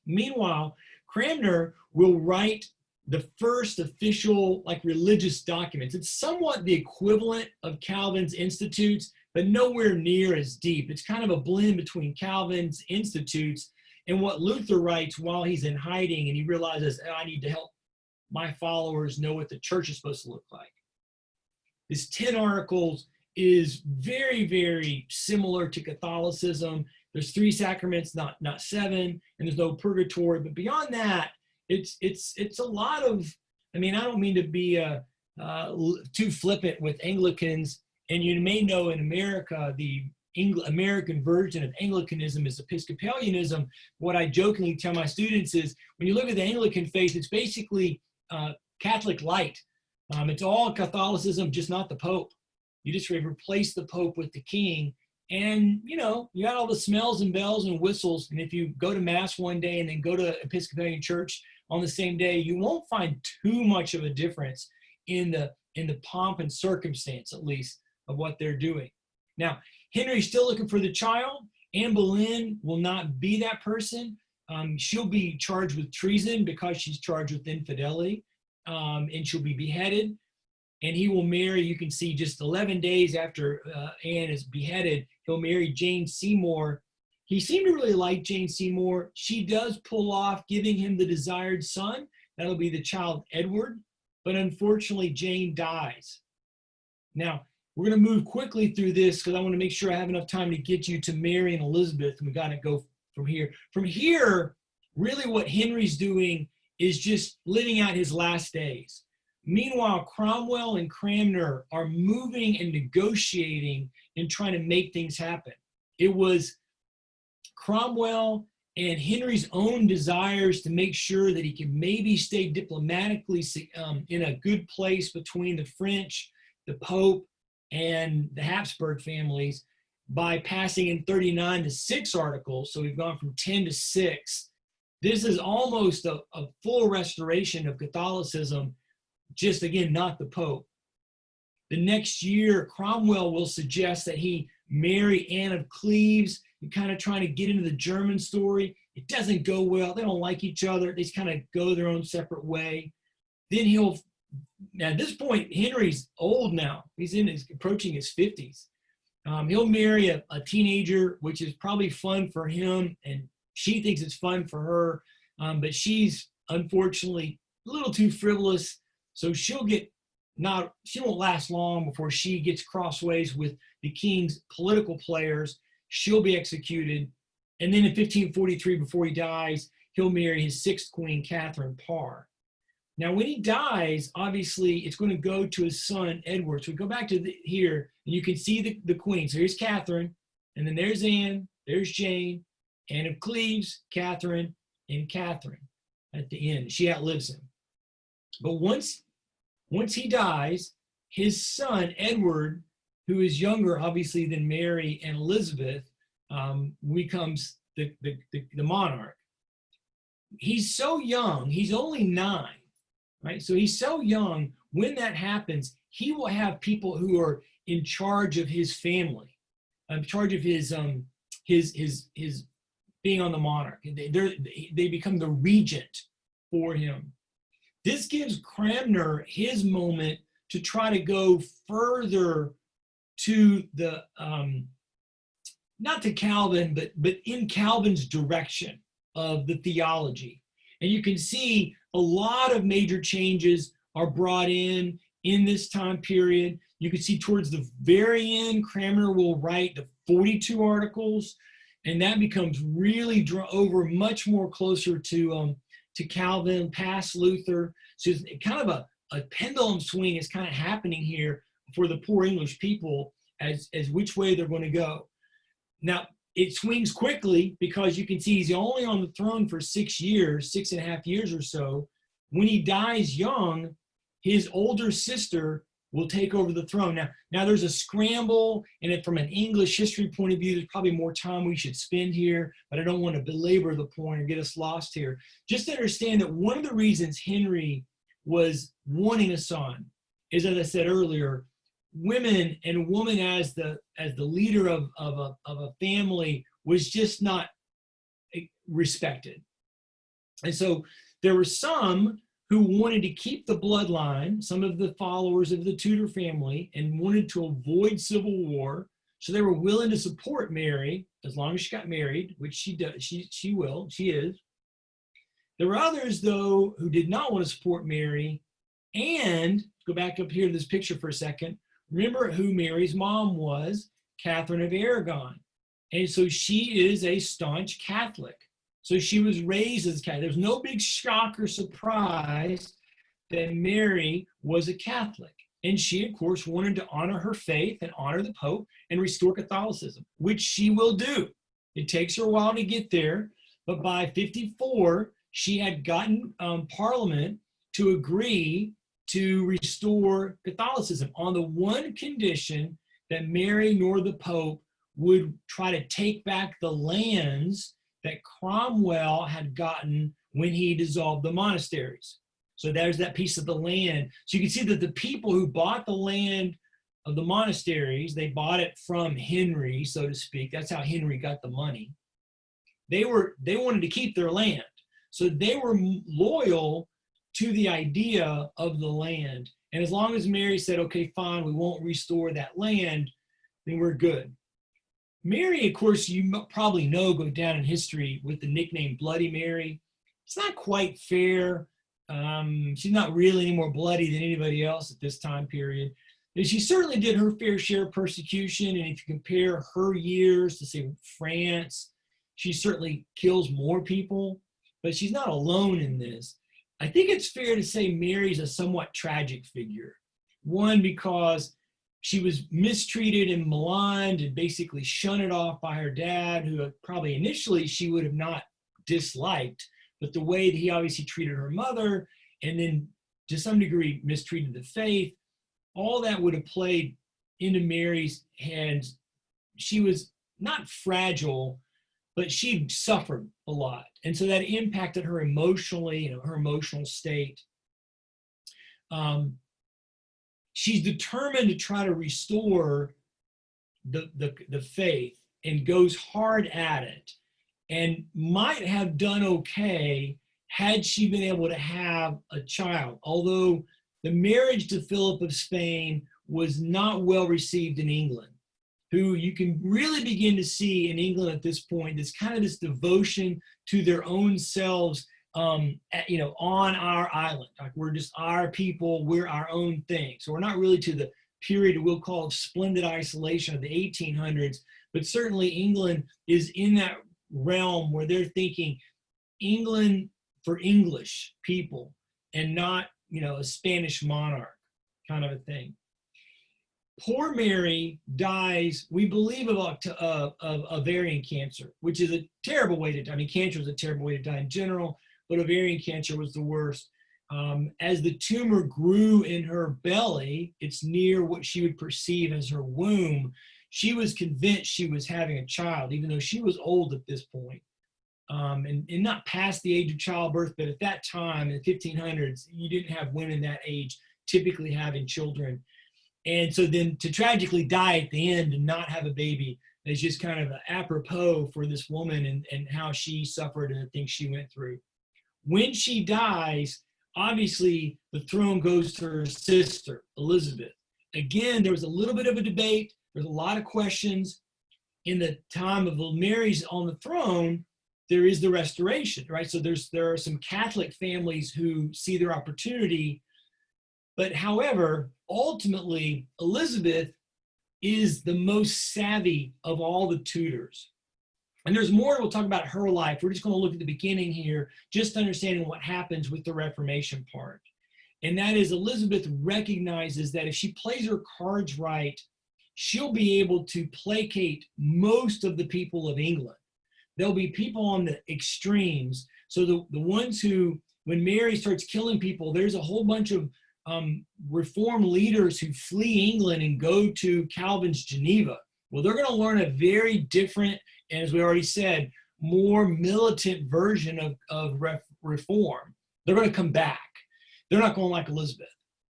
Meanwhile, Cranmer will write the first official religious documents. It's somewhat the equivalent of Calvin's Institutes, but nowhere near as deep. It's kind of a blend between Calvin's Institutes and what Luther writes while he's in hiding, and he realizes, oh, I need to help my followers know what the church is supposed to look like. This 10 articles is very, very similar to Catholicism. There's 3 sacraments, not 7, and there's no purgatory. But beyond that, it's a lot of, I don't mean to be too flippant with Anglicans, and you may know in America, the American version of Anglicanism is Episcopalianism. What I jokingly tell my students is, when you look at the Anglican faith, it's basically Catholic light. It's all Catholicism, just not the Pope. You just replace the Pope with the King, and you got all the smells and bells and whistles. And if you go to Mass one day and then go to Episcopalian church on the same day, you won't find too much of a difference in the pomp and circumstance, at least, of what they're doing. Now, Henry's still looking for the child. Anne Boleyn will not be that person. She'll be charged with treason because she's charged with infidelity, and she'll be beheaded. And he will marry, you can see just 11 days after Anne is beheaded, he'll marry Jane Seymour. He seemed to really like Jane Seymour. She does pull off giving him the desired son. That'll be the child Edward. But unfortunately, Jane dies. Now, we're going to move quickly through this because I want to make sure I have enough time to get you to Mary and Elizabeth, and we got to go from here. From here, really what Henry's doing is just living out his last days. Meanwhile, Cromwell and Cranmer are moving and negotiating and trying to make things happen. It was Cromwell and Henry's own desires to make sure that he can maybe stay diplomatically in a good place between the French, the Pope, and the Habsburg families by passing in 39 to 6 articles. So we've gone from 10 to 6. This is almost a full restoration of Catholicism, just again, not the Pope. The next year, Cromwell will suggest that he marry Anne of Cleves and kind of trying to get into the German story. It doesn't go well. They don't like each other. They just kind of go their own separate way. Then at this point, Henry's old now. He's approaching his 50s. He'll marry a teenager, which is probably fun for him, and she thinks it's fun for her, but she's unfortunately a little too frivolous. So she won't last long before she gets crossways with the king's political players. She'll be executed. And then in 1543, before he dies, he'll marry his 6th queen, Catherine Parr. Now, when he dies, obviously, it's going to go to his son, Edward. So we go back to here, and you can see the queen. So here's Catherine, and then there's Anne, there's Jane, Anne of Cleves, Catherine, and Catherine at the end. She outlives him. But once he dies, his son, Edward, who is younger, obviously, than Mary and Elizabeth, becomes the monarch. He's so young. He's only 9, right? So he's so young. When that happens, he will have people who are in charge of his family, in charge of his being on the monarch. They become the regent for him. This gives Cranmer his moment to try to go further to the, not to Calvin, but in Calvin's direction of the theology. And you can see a lot of major changes are brought in this time period. You can see towards the very end, Cranmer will write the 42 articles, and that becomes really over much more closer to Calvin, past Luther. So it's kind of a pendulum swing is kind of happening here for the poor English people as which way they're going to go. Now, it swings quickly because you can see he's only on the throne for 6 years, 6.5 years or so. When he dies young, his older sister will take over the throne. Now there's a scramble, and from an English history point of view, there's probably more time we should spend here, but I don't want to belabor the point or get us lost here. Just understand that one of the reasons Henry was wanting a son is, as I said earlier, women and a woman as the leader of a family was just not respected. And so there were some who wanted to keep the bloodline, some of the followers of the Tudor family, and wanted to avoid civil war. So they were willing to support Mary as long as she got married, which she does. She is. There were others, though, who did not want to support Mary. And go back up here to this picture for a second. Remember who Mary's mom was, Catherine of Aragon. And so she is a staunch Catholic. So she was raised as a Catholic. There's no big shock or surprise that Mary was a Catholic. And she, of course, wanted to honor her faith and honor the Pope and restore Catholicism, which she will do. It takes her a while to get there, but by 54, she had gotten Parliament to agree to restore Catholicism on the one condition that Mary nor the Pope would try to take back the lands that Cromwell had gotten when he dissolved the monasteries. So there's that piece of the land. So you can see that the people who bought the land of the monasteries, they bought it from Henry, so to speak. That's how Henry got the money. They wanted to keep their land. So they were loyal to the idea of the land. And as long as Mary said, okay, fine, we won't restore that land, then we're good. Mary, of course, you probably know, go down in history with the nickname Bloody Mary. It's not quite fair. She's not really any more bloody than anybody else at this time period. And she certainly did her fair share of persecution. And if you compare her years to, say, France, she certainly kills more people, but she's not alone in this. I think it's fair to say Mary's a somewhat tragic figure. One, because she was mistreated and maligned and basically shunned off by her dad, who probably initially she would have not disliked, but the way that he obviously treated her mother and then to some degree mistreated the faith, all that would have played into Mary's hands. She was not fragile, but she suffered a lot. And so that impacted her emotionally, her emotional state. She's determined to try to restore the faith and goes hard at it, and might have done okay had she been able to have a child, although the marriage to Philip of Spain was not well received in England, who you can really begin to see in England at this point, this kind of this devotion to their own selves, on our island. Like, we're just our people, we're our own thing. So we're not really to the period we'll call splendid isolation of the 1800s, but certainly England is in that realm where they're thinking England for English people and not, a Spanish monarch kind of a thing. Poor Mary dies, we believe, of ovarian cancer, which is a terrible way to die. Cancer is a terrible way to die in general, but ovarian cancer was the worst. As the tumor grew in her belly, it's near what she would perceive as her womb, she was convinced she was having a child, even though she was old at this point. And not past the age of childbirth, but at that time, in the 1500s, you didn't have women that age typically having children. And so then to tragically die at the end and not have a baby is just kind of apropos for this woman and how she suffered and the things she went through. When she dies, obviously the throne goes to her sister, Elizabeth. Again, there was a little bit of a debate. There's a lot of questions. In the time of Mary's on the throne, there is the restoration, right? So there are some Catholic families who see their opportunity. But however, ultimately, Elizabeth is the most savvy of all the Tudors. And there's more we'll talk about her life. We're just going to look at the beginning here, just understanding what happens with the Reformation part. And that is, Elizabeth recognizes that if she plays her cards right, she'll be able to placate most of the people of England. There'll be people on the extremes. So the ones who, when Mary starts killing people, there's a whole bunch of reform leaders who flee England and go to Calvin's Geneva. Well, they're going to learn a very different, and as we already said, more militant version of reform. They're going to come back. They're not going like Elizabeth.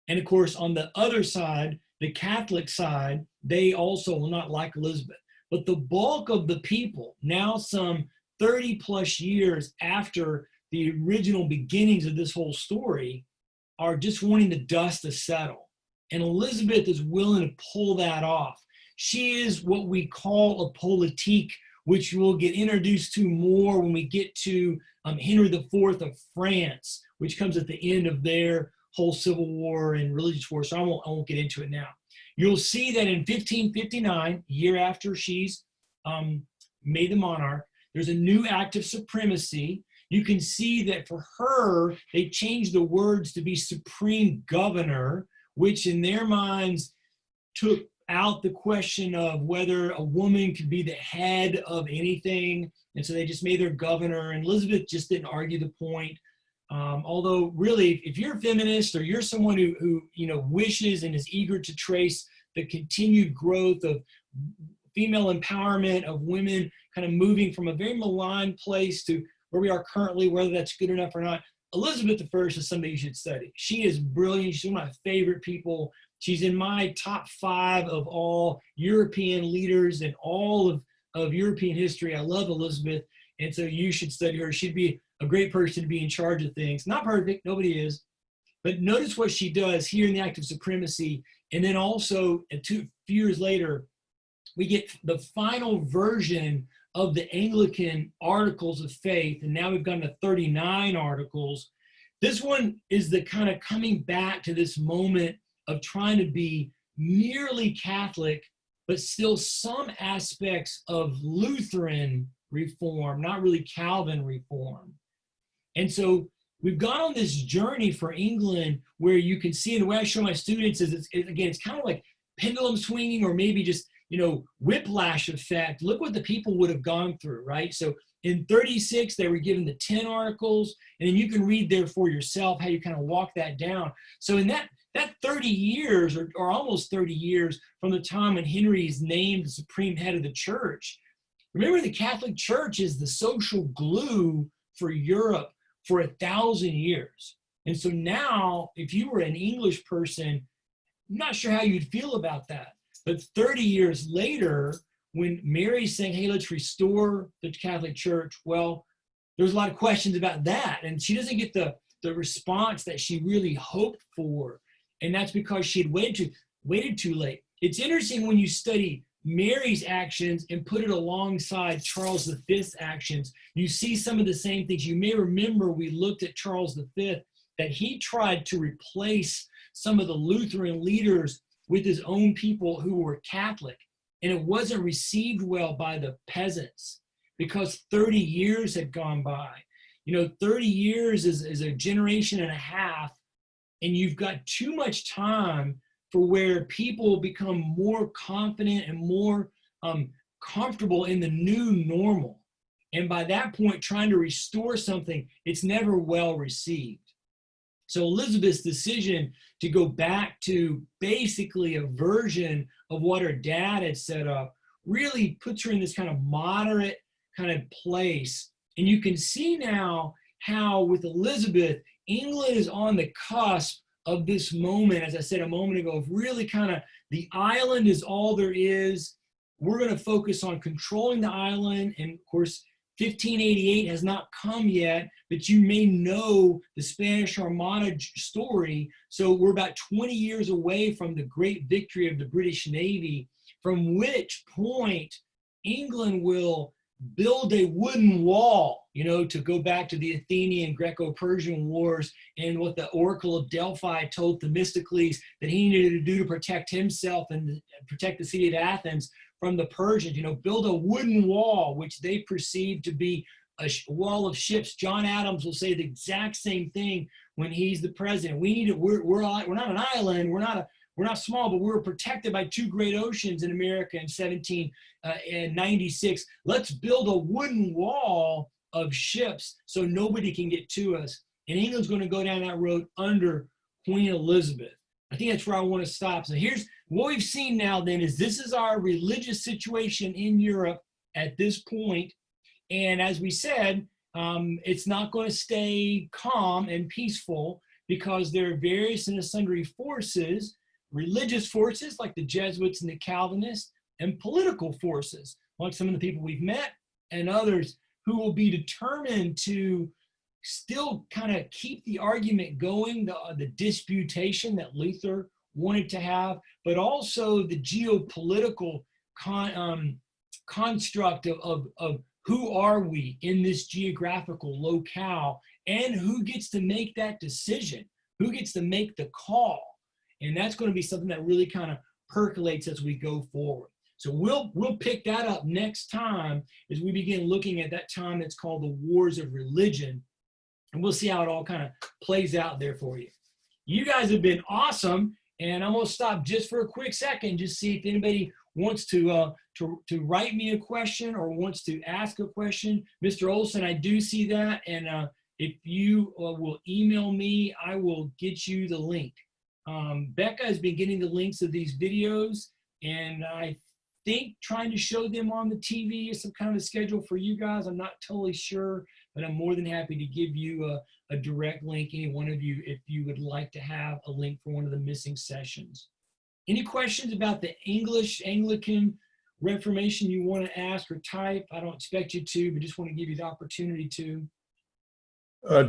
And of course, on the other side, the Catholic side, they also will not like Elizabeth. But the bulk of the people, now some 30 plus years after the original beginnings of this whole story are just wanting the dust to settle. And Elizabeth is willing to pull that off. She is what we call a politique, which we'll get introduced to more when we get to Henry IV of France, which comes at the end of their whole civil war and religious war. So I won't get into it now. You'll see that in 1559, a year after she's made the monarch, there's a new act of supremacy. You can see that for her, they changed the words to be supreme governor, which in their minds took out the question of whether a woman could be the head of anything. And so they just made her governor, and Elizabeth just didn't argue the point. Although really, if you're a feminist or you're someone who wishes and is eager to trace the continued growth of female empowerment, of women kind of moving from a very maligned place to where we are currently, whether that's good enough or not, Elizabeth I is somebody you should study. She is brilliant. She's one of my favorite people. She's in my top 5 of all European leaders in all of European history. I love Elizabeth, and so you should study her. She'd be a great person to be in charge of things. Not perfect, nobody is. But notice what she does here in the Act of Supremacy. And then also, a few years later, we get the final version of the Anglican Articles of Faith. And now we've gone to 39 articles. This one is the kind of coming back to this moment of trying to be nearly Catholic, but still some aspects of Lutheran reform, not really Calvin reform. And so we've gone on this journey for England where you can see, and the way I show my students is, it's kind of like pendulum swinging, or maybe just, whiplash effect. Look what the people would have gone through, right? So in 36, they were given the 10 articles, and then you can read there for yourself how you kind of walk that down. So in that 30 years, or almost 30 years from the time when Henry is named the supreme head of the church, remember the Catholic Church is the social glue for Europe for 1,000 years. And so now, if you were an English person, I'm not sure how you'd feel about that. But 30 years later, when Mary's saying, hey, let's restore the Catholic Church, well, there's a lot of questions about that. And she doesn't get the response that she really hoped for. And that's because she had waited too late. It's interesting when you study Mary's actions and put it alongside Charles V's actions, you see some of the same things. You may remember we looked at Charles V, that he tried to replace some of the Lutheran leaders with his own people who were Catholic. And it wasn't received well by the peasants because 30 years had gone by. 30 years is a generation and a half, and you've got too much time for where people become more confident and more comfortable in the new normal. And by that point, trying to restore something, it's never well received. So Elizabeth's decision to go back to basically a version of what her dad had set up really puts her in this kind of moderate kind of place. And you can see now how with Elizabeth, England is on the cusp of this moment, as I said a moment ago, of really kind of the island is all there is. We're going to focus on controlling the island. And of course, 1588 has not come yet, but you may know the Spanish Armada story. So we're about 20 years away from the great victory of the British Navy, from which point England will build a wooden wall, to go back to the Athenian Greco-Persian wars and what the Oracle of Delphi told Themistocles that he needed to do to protect himself and protect the city of Athens from the Persians, build a wooden wall, which they perceived to be a wall of ships. John Adams will say the exact same thing when he's the president. We're not an island, we're not small, but we were protected by 2 great oceans in America in 1796. Let's build a wooden wall of ships so nobody can get to us. And England's going to go down that road under Queen Elizabeth. I think that's where I want to stop. So here's what we've seen now then is this is our religious situation in Europe at this point. And as we said, it's not going to stay calm and peaceful because there are various and sundry forces, religious forces like the Jesuits and the Calvinists, and political forces like some of the people we've met and others who will be determined to still kind of keep the argument going, the disputation that Luther wanted to have, but also the geopolitical construct of who are we in this geographical locale, and who gets to make that decision, who gets to make the call. And that's going to be something that really kind of percolates as we go forward. So we'll pick that up next time as we begin looking at that time that's called the Wars of Religion, and we'll see how it all kind of plays out there for you. You guys have been awesome, and I'm going to stop just for a quick second, just see if anybody wants to write me a question or wants to ask a question. Mr. Olson, I do see that, and if you will email me, I will get you the link. Becca has been getting the links of these videos, and I think trying to show them on the TV is some kind of a schedule for you guys. I'm not totally sure, but I'm more than happy to give you a direct link, any one of you, if you would like to have a link for one of the missing sessions. Any questions about the English Anglican Reformation you want to ask or type? I don't expect you to, but just want to give you the opportunity to.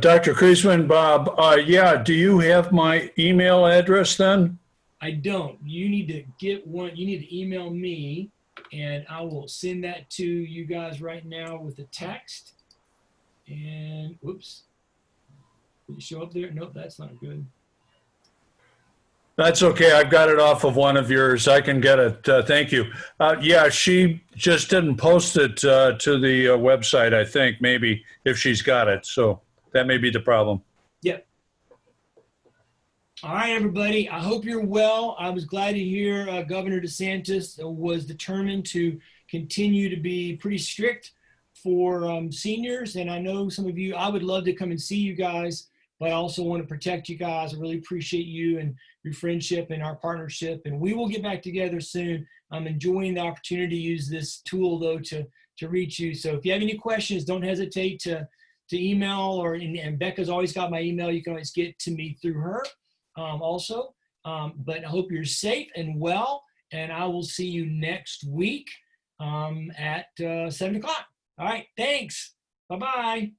Dr. Kriesman, Bob, yeah, do you have my email address then? I don't. You need to get one. You need to email me, and I will send that to you guys right now with a text. And whoops, did it show up there? Nope, that's not good. That's okay. I've got it off of one of yours. I can get it. Thank you. Yeah, she just didn't post it to the website, I think, maybe, if she's got it. So that may be the problem. Yep. All right, everybody. I hope you're well. I was glad to hear Governor DeSantis was determined to continue to be pretty strict for seniors. And I know some of you, I would love to come and see you guys, but I also want to protect you guys. I really appreciate you and your friendship and our partnership. And we will get back together soon. I'm enjoying the opportunity to use this tool, though, to reach you. So if you have any questions, don't hesitate to email, and Becca's always got my email. You can always get to me through her also. But I hope you're safe and well, and I will see you next week at 7 o'clock. All right, thanks. Bye-bye.